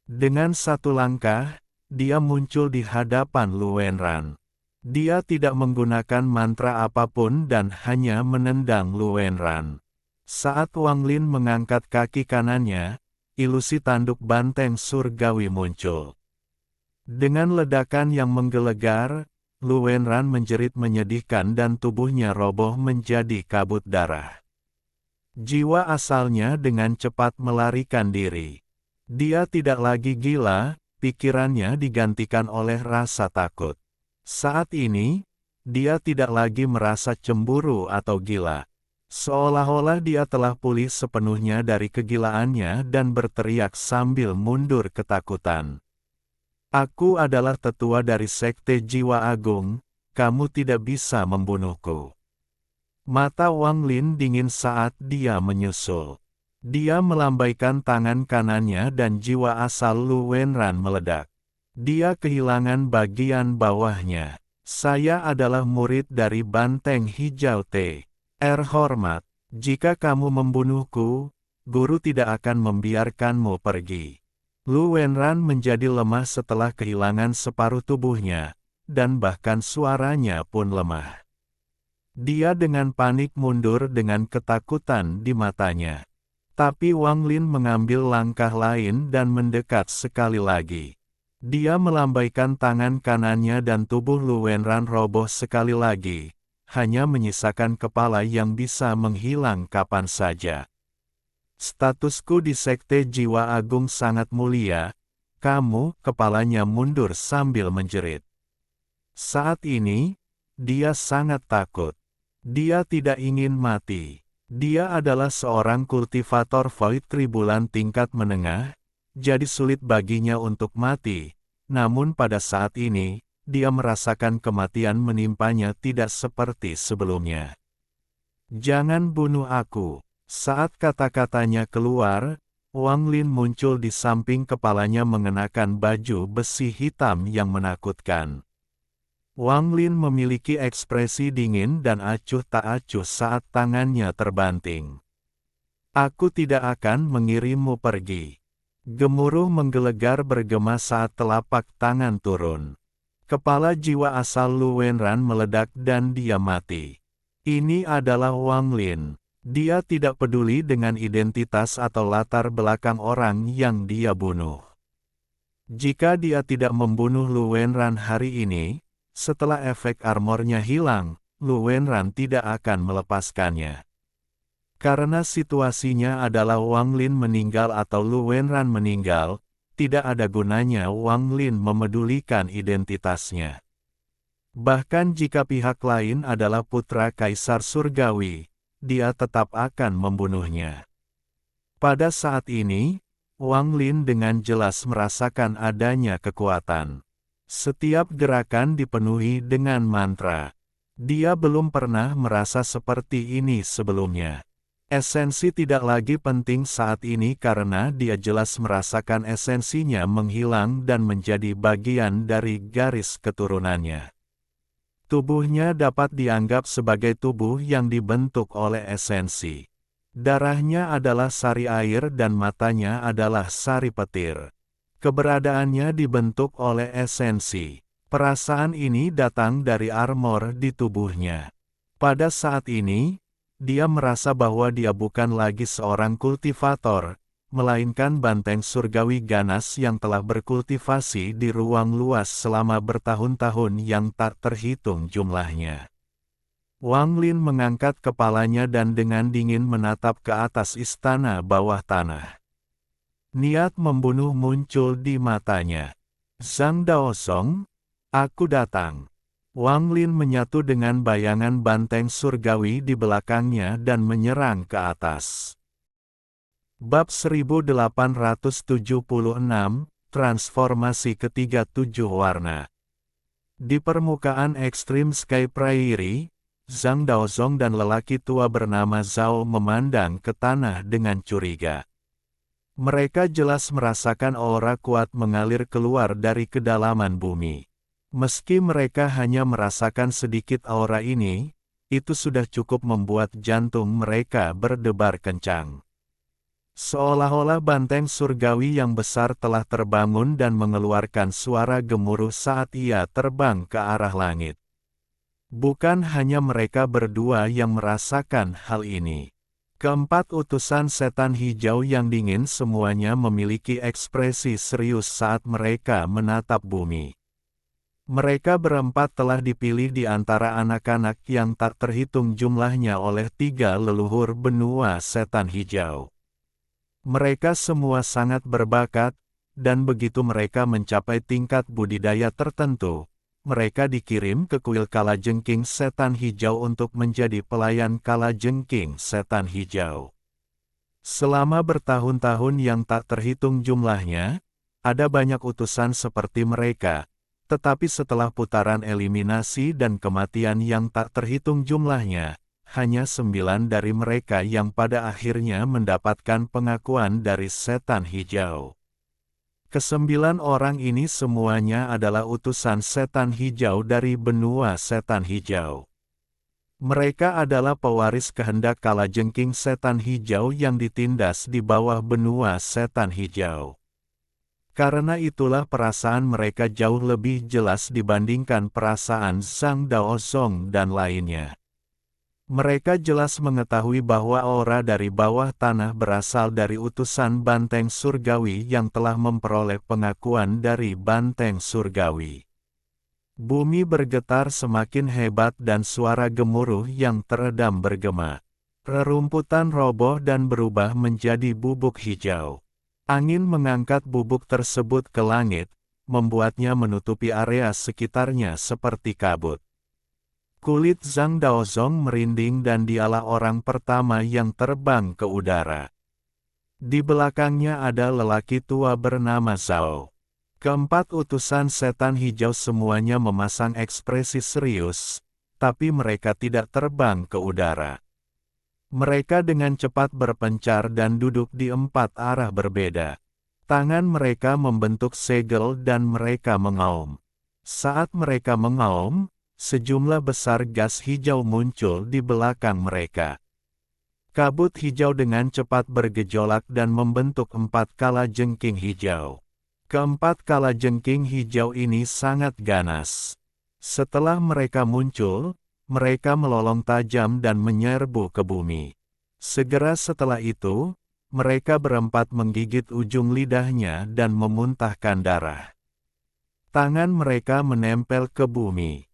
Speaker 1: Dengan satu langkah, dia muncul di hadapan Lu Wenran. Dia tidak menggunakan mantra apapun dan hanya menendang Lu Wenran. Saat Wang Lin mengangkat kaki kanannya, ilusi tanduk banteng surgawi muncul. Dengan ledakan yang menggelegar, Lu Wenran menjerit menyedihkan dan tubuhnya roboh menjadi kabut darah. Jiwa asalnya dengan cepat melarikan diri. Dia tidak lagi gila, pikirannya digantikan oleh rasa takut. Saat ini, dia tidak lagi merasa cemburu atau gila. Seolah-olah dia telah pulih sepenuhnya dari kegilaannya dan berteriak sambil mundur ketakutan. Aku adalah tetua dari Sekte Jiwa Agung, kamu tidak bisa membunuhku. Mata Wang Lin dingin saat dia menyusul. Dia melambaikan tangan kanannya dan jiwa asal Lu Wenran meledak. Dia kehilangan bagian bawahnya. Saya adalah murid dari Banteng Hijau T.R. Hormat, jika kamu membunuhku, guru tidak akan membiarkanmu pergi. Lu Wenran menjadi lemah setelah kehilangan separuh tubuhnya, dan bahkan suaranya pun lemah. Dia dengan panik mundur dengan ketakutan di matanya. Tapi Wang Lin mengambil langkah lain dan mendekat sekali lagi. Dia melambaikan tangan kanannya dan tubuh Lu Wenran roboh sekali lagi, hanya menyisakan kepala yang bisa menghilang kapan saja. Statusku di Sekte Jiwa Agung sangat mulia, kamu, kepalanya mundur sambil menjerit. Saat ini, dia sangat takut. Dia tidak ingin mati. Dia adalah seorang kultivator Void Tribulan tingkat menengah, jadi sulit baginya untuk mati. Namun pada saat ini, dia merasakan kematian menimpanya tidak seperti sebelumnya. Jangan bunuh aku. Saat kata-katanya keluar, Wang Lin muncul di samping kepalanya mengenakan baju besi hitam yang menakutkan. Wang Lin memiliki ekspresi dingin dan acuh tak acuh saat tangannya terbanting. Aku tidak akan mengirimmu pergi. Gemuruh menggelegar bergema saat telapak tangan turun. Kepala jiwa asal Lu Wenran meledak dan dia mati. Ini adalah Wang Lin. Dia tidak peduli dengan identitas atau latar belakang orang yang dia bunuh. Jika dia tidak membunuh Lu Wenran hari ini, setelah efek armornya hilang, Lu Wenran tidak akan melepaskannya. Karena situasinya adalah Wang Lin meninggal atau Lu Wenran meninggal, tidak ada gunanya Wang Lin memedulikan identitasnya. Bahkan jika pihak lain adalah putra Kaisar Surgawi, dia tetap akan membunuhnya. Pada saat ini, Wang Lin dengan jelas merasakan adanya kekuatan. Setiap gerakan dipenuhi dengan mantra. Dia belum pernah merasa seperti ini sebelumnya. Esensi tidak lagi penting saat ini karena dia jelas merasakan esensinya menghilang dan menjadi bagian dari garis keturunannya. Tubuhnya dapat dianggap sebagai tubuh yang dibentuk oleh esensi. Darahnya adalah sari air dan matanya adalah sari petir. Keberadaannya dibentuk oleh esensi. Perasaan ini datang dari armor di tubuhnya. Pada saat ini, dia merasa bahwa dia bukan lagi seorang kultivator, melainkan banteng surgawi ganas yang telah berkultivasi di ruang luas selama bertahun-tahun yang tak terhitung jumlahnya. Wang Lin mengangkat kepalanya dan dengan dingin menatap ke atas istana bawah tanah. Niat membunuh muncul di matanya. Zhang Daosong, aku datang. Wang Lin menyatu dengan bayangan banteng surgawi di belakangnya dan menyerang ke atas. Bab 1876, Transformasi Ketiga 7 Warna. Di permukaan ekstrim Sky Prairie, Zhang Daozong dan lelaki tua bernama Zhao memandang ke tanah dengan curiga. Mereka jelas merasakan aura kuat mengalir keluar dari kedalaman bumi. Meski mereka hanya merasakan sedikit aura ini, itu sudah cukup membuat jantung mereka berdebar kencang. Seolah-olah banteng surgawi yang besar telah terbangun dan mengeluarkan suara gemuruh saat ia terbang ke arah langit. Bukan hanya mereka berdua yang merasakan hal ini. Keempat utusan setan hijau yang dingin semuanya memiliki ekspresi serius saat mereka menatap bumi. Mereka berempat telah dipilih di antara anak-anak yang tak terhitung jumlahnya oleh 3 leluhur benua setan hijau. Mereka semua sangat berbakat, dan begitu mereka mencapai tingkat budidaya tertentu, mereka dikirim ke kuil kalajengking setan hijau untuk menjadi pelayan kalajengking setan hijau. Selama bertahun-tahun yang tak terhitung jumlahnya, ada banyak utusan seperti mereka. Tetapi setelah putaran eliminasi dan kematian yang tak terhitung jumlahnya, hanya 9 dari mereka yang pada akhirnya mendapatkan pengakuan dari setan hijau. Ke-9 orang ini semuanya adalah utusan setan hijau dari benua setan hijau. Mereka adalah pewaris kehendak kalajengking setan hijau yang ditindas di bawah benua setan hijau. Karena itulah perasaan mereka jauh lebih jelas dibandingkan perasaan Zhang Daozong dan lainnya. Mereka jelas mengetahui bahwa aura dari bawah tanah berasal dari utusan banteng surgawi yang telah memperoleh pengakuan dari banteng surgawi. Bumi bergetar semakin hebat dan suara gemuruh yang teredam bergema. Rerumputan roboh dan berubah menjadi bubuk hijau. Angin mengangkat bubuk tersebut ke langit, membuatnya menutupi area sekitarnya seperti kabut. Kulit Zhang Daozong merinding dan dialah orang pertama yang terbang ke udara. Di belakangnya ada lelaki tua bernama Zhao. Keempat utusan setan hijau semuanya memasang ekspresi serius, tapi mereka tidak terbang ke udara. Mereka dengan cepat berpencar dan duduk di 4 arah berbeda. Tangan mereka membentuk segel dan mereka mengaum. Saat mereka mengaum, sejumlah besar gas hijau muncul di belakang mereka. Kabut hijau dengan cepat bergejolak dan membentuk 4 kalajengking hijau. Keempat kalajengking hijau ini sangat ganas. Setelah mereka muncul, mereka melolong tajam dan menyerbu ke bumi. Segera setelah itu, mereka berempat menggigit ujung lidahnya dan memuntahkan darah. Tangan mereka menempel ke bumi.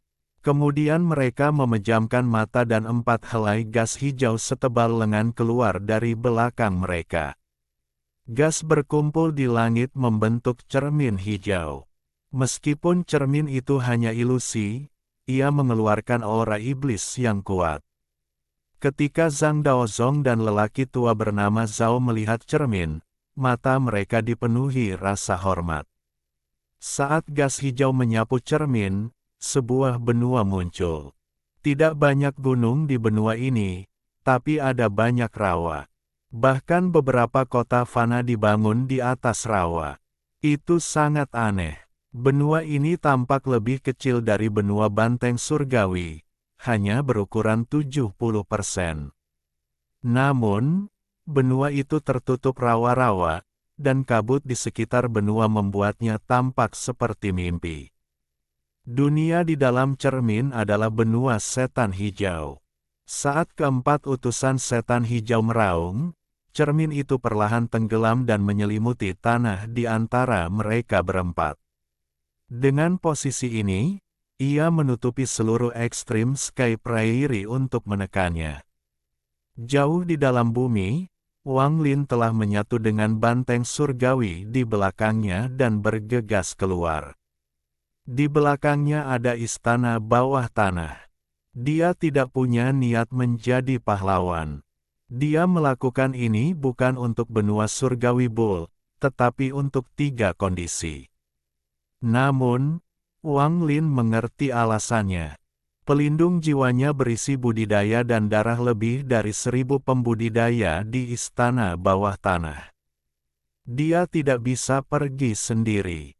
Speaker 1: Kemudian mereka memejamkan mata dan 4 helai gas hijau setebal lengan keluar dari belakang mereka. Gas berkumpul di langit membentuk cermin hijau. Meskipun cermin itu hanya ilusi, ia mengeluarkan aura iblis yang kuat. Ketika Zhang Daozong dan lelaki tua bernama Zhao melihat cermin, mata mereka dipenuhi rasa hormat. Saat gas hijau menyapu cermin, sebuah benua muncul. Tidak banyak gunung di benua ini, tapi ada banyak rawa. Bahkan beberapa kota fana dibangun di atas rawa. Itu sangat aneh. Benua ini tampak lebih kecil dari benua banteng surgawi, hanya berukuran 70%. Namun, benua itu tertutup rawa-rawa, dan kabut di sekitar benua membuatnya tampak seperti mimpi. Dunia di dalam cermin adalah benua setan hijau. Saat keempat utusan setan hijau meraung, cermin itu perlahan tenggelam dan menyelimuti tanah di antara mereka berempat. Dengan posisi ini, ia menutupi seluruh ekstrim Sky Prairie untuk menekannya. Jauh di dalam bumi, Wang Lin telah menyatu dengan banteng surgawi di belakangnya dan bergegas keluar. Di belakangnya ada istana bawah tanah. Dia tidak punya niat menjadi pahlawan. Dia melakukan ini bukan untuk benua surgawi Bull, tetapi untuk 3 kondisi. Namun, Wang Lin mengerti alasannya. Pelindung jiwanya berisi budidaya dan darah lebih dari 1000 pembudidaya di istana bawah tanah. Dia tidak bisa pergi sendiri.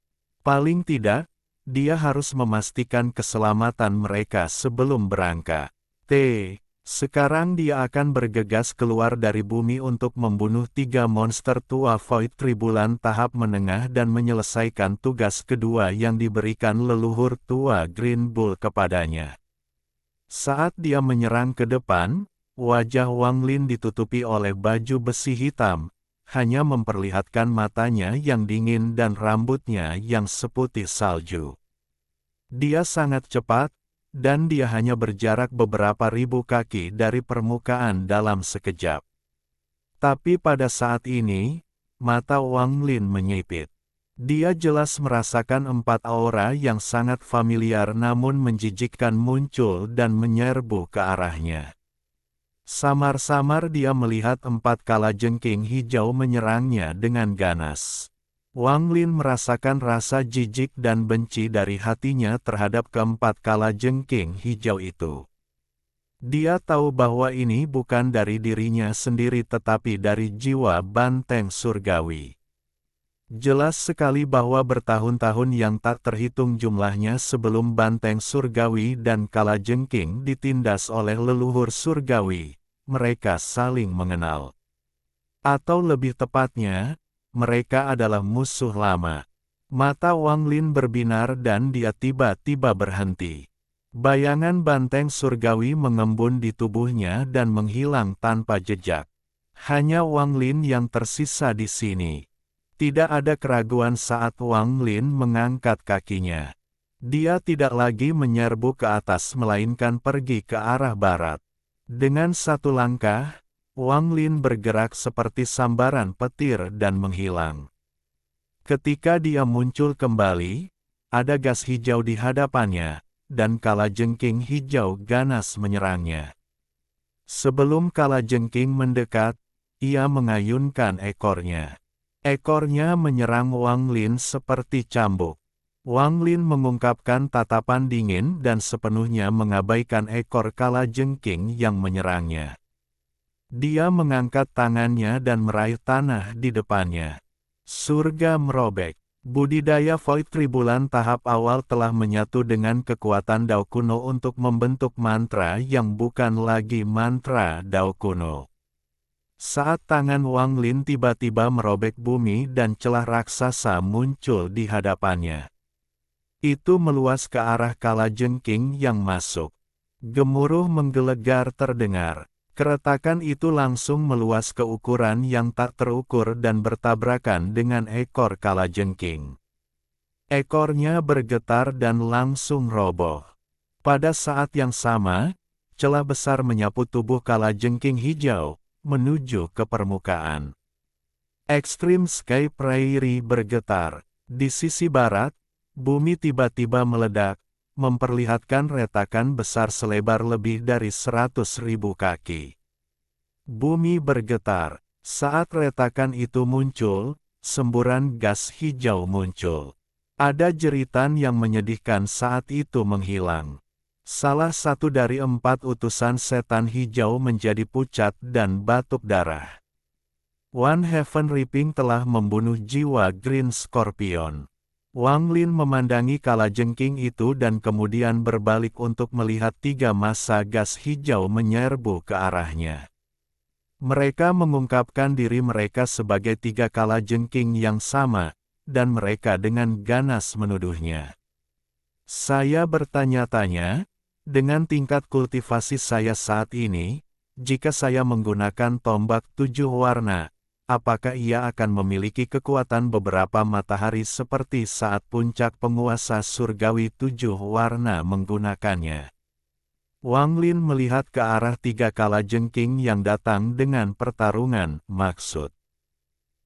Speaker 1: Paling tidak, dia harus memastikan keselamatan mereka sebelum berangkat. Sekarang dia akan bergegas keluar dari bumi untuk membunuh 3 monster tua Void Tribulan tahap menengah dan menyelesaikan tugas kedua yang diberikan leluhur tua Green Bull kepadanya. Saat dia menyerang ke depan, wajah Wang Lin ditutupi oleh baju besi hitam, hanya memperlihatkan matanya yang dingin dan rambutnya yang seputih salju. Dia sangat cepat, dan dia hanya berjarak beberapa ribu kaki dari permukaan dalam sekejap. Tapi pada saat ini, mata Wang Lin menyipit. Dia jelas merasakan 4 aura yang sangat familiar namun menjijikkan muncul dan menyerbu ke arahnya. Samar-samar dia melihat 4 kalajengking hijau menyerangnya dengan ganas. Wang Lin merasakan rasa jijik dan benci dari hatinya terhadap keempat kalajengking hijau itu. Dia tahu bahwa ini bukan dari dirinya sendiri tetapi dari jiwa banteng surgawi. Jelas sekali bahwa bertahun-tahun yang tak terhitung jumlahnya sebelum banteng surgawi dan kalajengking ditindas oleh leluhur surgawi, mereka saling mengenal. Atau lebih tepatnya, mereka adalah musuh lama. Mata Wang Lin berbinar dan dia tiba-tiba berhenti. Bayangan banteng surgawi mengembun di tubuhnya dan menghilang tanpa jejak. Hanya Wang Lin yang tersisa di sini. Tidak ada keraguan saat Wang Lin mengangkat kakinya. Dia tidak lagi menyerbu ke atas melainkan pergi ke arah barat. Dengan satu langkah, Wang Lin bergerak seperti sambaran petir dan menghilang. Ketika dia muncul kembali, ada gas hijau di hadapannya, dan kalajengking hijau ganas menyerangnya. Sebelum kalajengking mendekat, ia mengayunkan ekornya. Ekornya menyerang Wang Lin seperti cambuk. Wang Lin mengungkapkan tatapan dingin dan sepenuhnya mengabaikan ekor kalajengking yang menyerangnya. Dia mengangkat tangannya dan meraih tanah di depannya. Surga merobek. Budidaya Void Tribulan tahap awal telah menyatu dengan kekuatan Dao kuno untuk membentuk mantra yang bukan lagi mantra Dao kuno. Saat tangan Wang Lin tiba-tiba merobek bumi dan celah raksasa muncul di hadapannya. Itu meluas ke arah kalajengking yang masuk. Gemuruh menggelegar terdengar. Keretakan itu langsung meluas ke ukuran yang tak terukur dan bertabrakan dengan ekor kalajengking. Ekornya bergetar dan langsung roboh. Pada saat yang sama, celah besar menyapu tubuh kalajengking hijau, menuju ke permukaan. Extreme Sky Prairie bergetar. Di sisi barat, bumi tiba-tiba meledak, memperlihatkan retakan besar selebar lebih dari 100.000 kaki. Bumi bergetar. Saat retakan itu muncul, semburan gas hijau muncul. Ada jeritan yang menyedihkan saat itu menghilang. Salah satu dari 4 utusan setan hijau menjadi pucat dan batuk darah. One Heaven Reaping telah membunuh jiwa Green Scorpion. Wang Lin memandangi kalajengking itu dan kemudian berbalik untuk melihat 3 massa gas hijau menyerbu ke arahnya. Mereka mengungkapkan diri mereka sebagai 3 kalajengking yang sama, dan mereka dengan ganas menuduhnya. Saya bertanya-tanya, dengan tingkat kultivasi saya saat ini, jika saya menggunakan tombak 7 warna, apakah ia akan memiliki kekuatan beberapa matahari seperti saat puncak penguasa surgawi 7 warna menggunakannya? Wang Lin melihat ke arah 3 kalajengking yang datang dengan pertarungan maksud.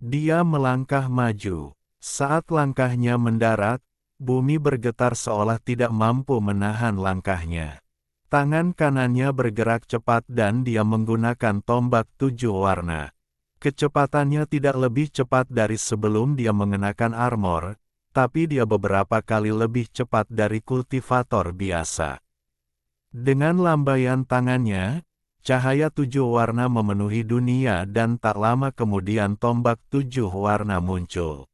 Speaker 1: Dia melangkah maju. Saat langkahnya mendarat, bumi bergetar seolah tidak mampu menahan langkahnya. Tangan kanannya bergerak cepat dan dia menggunakan tombak 7 warna. Kecepatannya tidak lebih cepat dari sebelum dia mengenakan armor, tapi dia beberapa kali lebih cepat dari kultivator biasa. Dengan lambaian tangannya, cahaya 7 warna memenuhi dunia dan tak lama kemudian tombak 7 warna muncul.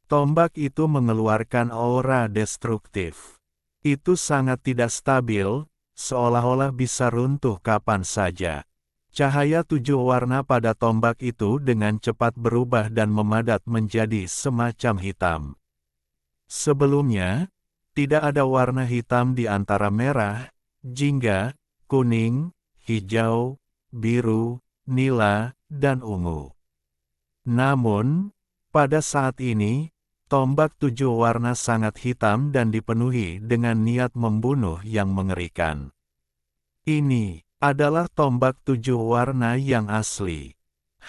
Speaker 1: Tombak itu mengeluarkan aura destruktif. Itu sangat tidak stabil, seolah-olah bisa runtuh kapan saja. Cahaya 7 warna pada tombak itu dengan cepat berubah dan memadat menjadi semacam hitam. Sebelumnya, tidak ada warna hitam di antara merah, jingga, kuning, hijau, biru, nila, dan ungu. Namun, pada saat ini, tombak 7 warna sangat hitam dan dipenuhi dengan niat membunuh yang mengerikan. Ini adalah tombak 7 warna yang asli.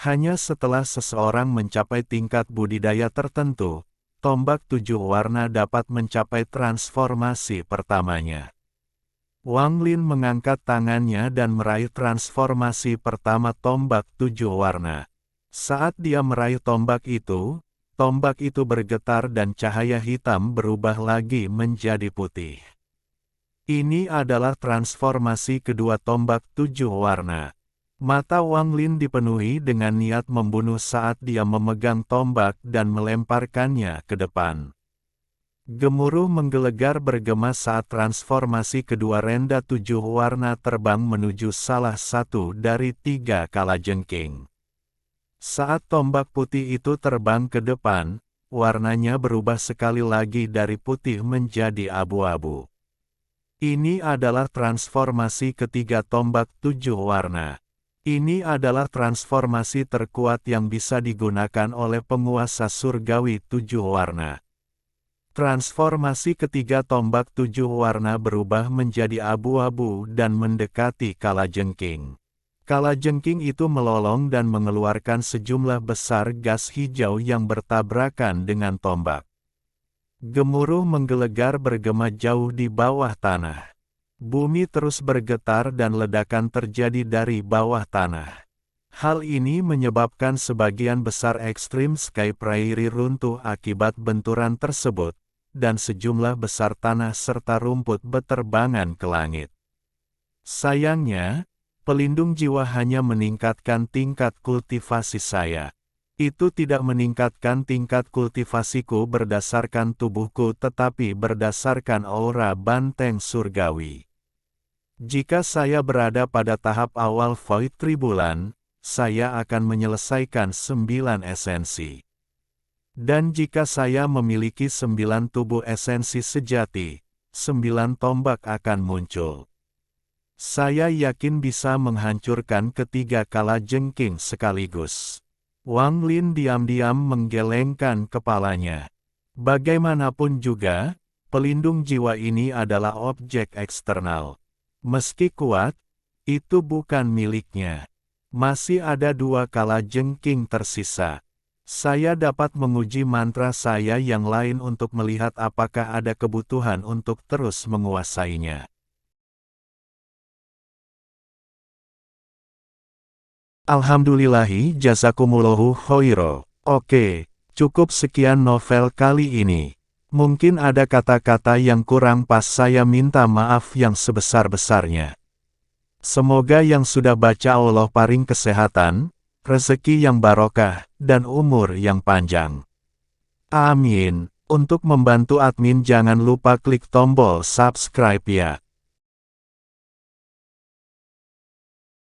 Speaker 1: Hanya setelah seseorang mencapai tingkat budidaya tertentu, tombak 7 warna dapat mencapai transformasi pertamanya. Wang Lin mengangkat tangannya dan meraih transformasi pertama tombak 7 warna. Saat dia meraih tombak itu bergetar dan cahaya hitam berubah lagi menjadi putih. Ini adalah transformasi kedua tombak 7 warna. Mata Wang Lin dipenuhi dengan niat membunuh saat dia memegang tombak dan melemparkannya ke depan. Gemuruh menggelegar bergema saat transformasi kedua renda 7 warna terbang menuju salah satu dari 3 kalajengking. Saat tombak putih itu terbang ke depan, warnanya berubah sekali lagi dari putih menjadi abu-abu. Ini adalah transformasi ketiga tombak 7 warna. Ini adalah transformasi terkuat yang bisa digunakan oleh penguasa surgawi 7 warna. Transformasi ketiga tombak 7 warna berubah menjadi abu-abu dan mendekati kalajengking. Kalajengking itu melolong dan mengeluarkan sejumlah besar gas hijau yang bertabrakan dengan tombak. Gemuruh menggelegar bergema jauh di bawah tanah. Bumi terus bergetar dan ledakan terjadi dari bawah tanah. Hal ini menyebabkan sebagian besar Extreme Sky Prairie runtuh akibat benturan tersebut, dan sejumlah besar tanah serta rumput beterbangan ke langit. Sayangnya, pelindung jiwa hanya meningkatkan tingkat kultivasi saya. Itu tidak meningkatkan tingkat kultivasiku berdasarkan tubuhku tetapi berdasarkan aura banteng surgawi. Jika saya berada pada tahap awal Void Tribulan, saya akan menyelesaikan 9 esensi. Dan jika saya memiliki 9 tubuh esensi sejati, 9 tombak akan muncul. Saya yakin bisa menghancurkan ketiga kalajengking sekaligus. Wang Lin diam-diam menggelengkan kepalanya. Bagaimanapun juga, Pelindung jiwa ini adalah objek eksternal. Meski kuat, itu bukan miliknya. Masih ada 2 kalajengking tersisa. Saya dapat menguji mantra saya yang lain untuk melihat apakah ada kebutuhan untuk terus menguasainya. Alhamdulillahi jazakumullahu khoiro. Oke, cukup sekian novel kali ini. Mungkin ada kata-kata yang kurang pas, saya minta maaf yang sebesar-besarnya. Semoga yang sudah baca Allah paring kesehatan, rezeki yang barokah, dan umur yang panjang. Amin. Untuk membantu admin jangan lupa klik tombol subscribe ya.